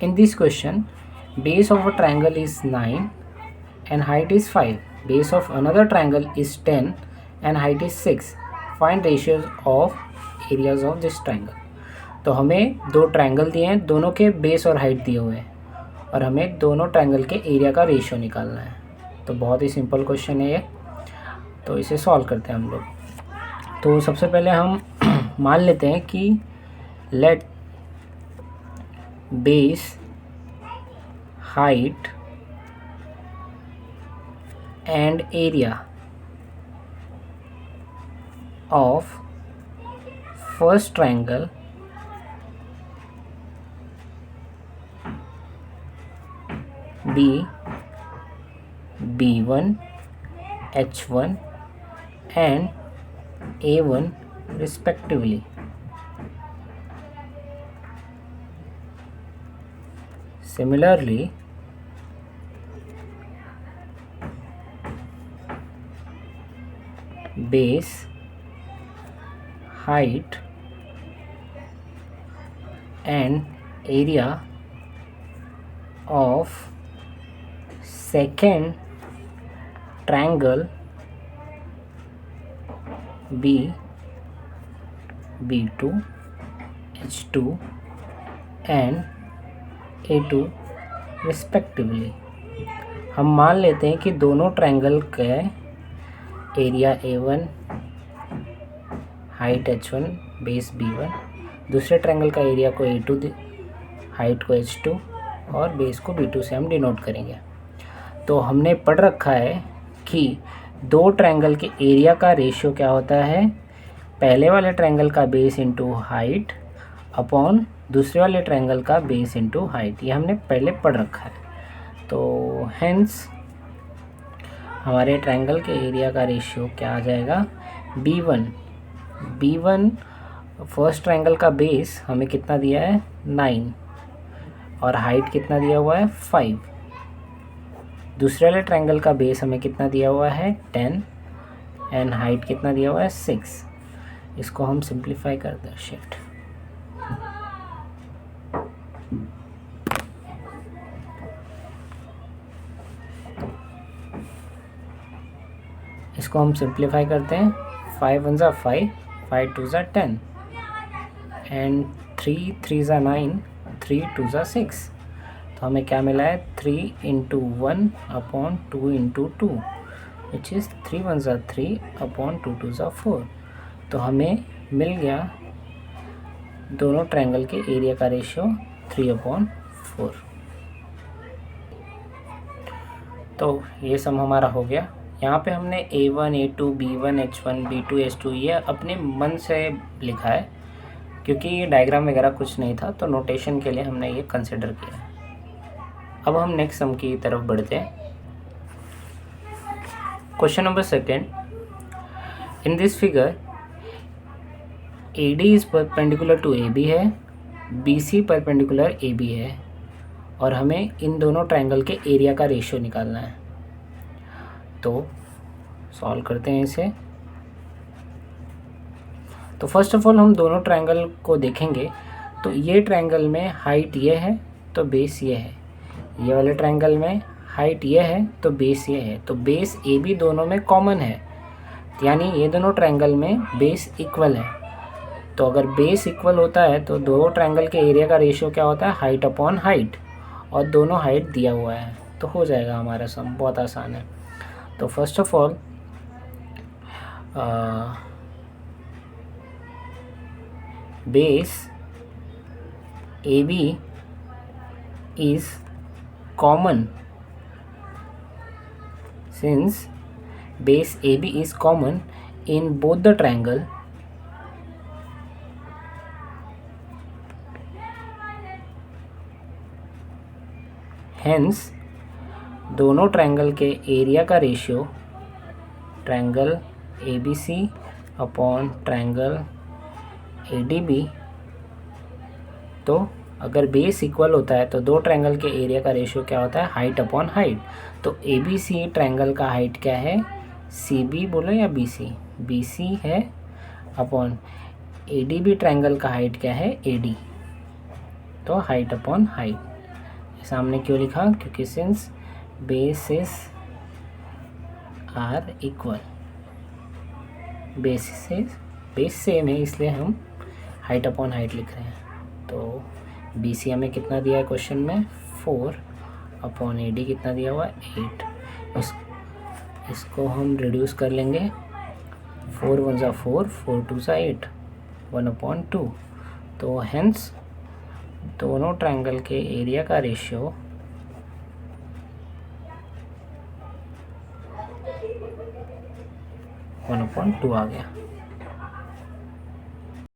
In this question, base of a triangle is 9 and height is 5. Base of another triangle is 10 and height is 6. Find ratios of areas of this triangle. तो हमें दो triangle दिए हैं, दोनों के base और height दिए हुए हैं और हमें दोनों ट्रायंगल के एरिया का रेशियो निकालना है। तो बहुत ही सिंपल क्वेश्चन है ये, तो इसे सॉल्व करते हैं हम लोग। तो सबसे पहले हम मान लेते हैं कि let base height and area of first triangle be B1, H1 and A1 respectively. Similarly, base height and area of second triangle B2, H2 and A2 respectively. हम मान लेते हैं कि दोनों ट्रायंगल का area A1, height H1, base B1, दूसरे triangle का area को A2, हाइट को H2 और बेस को B2 से हम डिनोट करेंगे। तो हमने पढ़ रखा है कि दो ट्रायंगल के एरिया का रेशियो क्या होता है, पहले वाले ट्रायंगल का बेस इंटू हाइट अपॉन दूसरे वाले ट्रायंगल का बेस इंटू हाइट। ये हमने पहले पढ़ रखा है। तो हेंस हमारे ट्रायंगल के एरिया का रेशियो क्या आ जाएगा, B1 फर्स्ट ट्रायंगल का बेस हमें कितना दिया है 9 और हाइट कितना दिया हुआ है 5। दूसरे वाले ट्रायंगल का बेस हमें कितना दिया हुआ है 10 एंड हाइट कितना दिया हुआ है 6। इसको हम सिंप्लीफाई कर दें, शिफ्ट इसको हम सिंप्लीफाई करते हैं। 5 1 ज़ा 5, 5 2 ज़ा 10 एंड 3 3 ज़ा 9, 3 2 ज़ा 6। तो हमें क्या मिला है 3 × 1 अपॉन 2 × 2 विच इज़ 3 1 ज़ा 3 अपॉन 2 2 ज़ा 4। तो हमें मिल गया दोनों ट्रायंगल के एरिया का रेशियो 3/4। तो ये सम हमारा हो गया। यहाँ पे हमने A1, A2, B1, H1, B2, H2 ये अपने मन से लिखा है क्योंकि ये डायग्राम वगैरह कुछ नहीं था, तो नोटेशन के लिए हमने ये कंसिडर किया। अब हम नेक्स्ट सम की तरफ बढ़ते हैं। Question number 2, in this figure AD is perpendicular to AB है, BC परपेंडिकुलर AB है और हमें इन दोनों ट्रायंगल के एरिया का रेशियो निकालना है। तो सॉल्व करते हैं इसे। तो फर्स्ट ऑफ ऑल हम दोनों ट्रायंगल को देखेंगे। तो ये ट्रायंगल में हाइट ये है तो बेस ये है, ये वाले ट्रायंगल में हाइट ये है तो बेस ये है। तो बेस AB दोनों में कॉमन है, यानी ये दोनों ट्रायंगल में बेस इक्वल है। तो अगर बेस इक्वल होता है तो दो ट्रायंगल के एरिया का रेशियो क्या होता है, हाइट अपॉन हाइट, और दोनों हाइट दिया हुआ है तो हो जाएगा हमारा सम। बहुत आसान है। तो first of all base AB is common. Since base AB is common in both the triangle, hence दोनों ट्रायंगल के एरिया का ratio triangle ABC upon triangle ADB। तो अगर बेस इक्वल होता है तो दो ट्रायंगल के एरिया का रेशियो क्या होता है, हाइट अपॉन हाइट। तो ABC ट्रायंगल का हाइट क्या है, CB बोलो या BC है, अपॉन ADB ट्रायंगल का हाइट क्या है, AD। तो हाइट अपॉन हाइट सामने क्यों लिखा, क्योंकि since basis are equal, base same है इसलिए हम हाइट अपॉन हाइट लिख रहे हैं। तो बी सी हमें कितना दिया है क्वेश्चन में 4 अपॉन ए डी कितना दिया हुआ 8। इसको हम रिड्यूस कर लेंगे, 4 1 ज़ा 4, 4 2 ज़ा 8, 1/2। तो हेंस दोनों ट्रायंगल के एरिया का रेशियो 1/2 आ गया।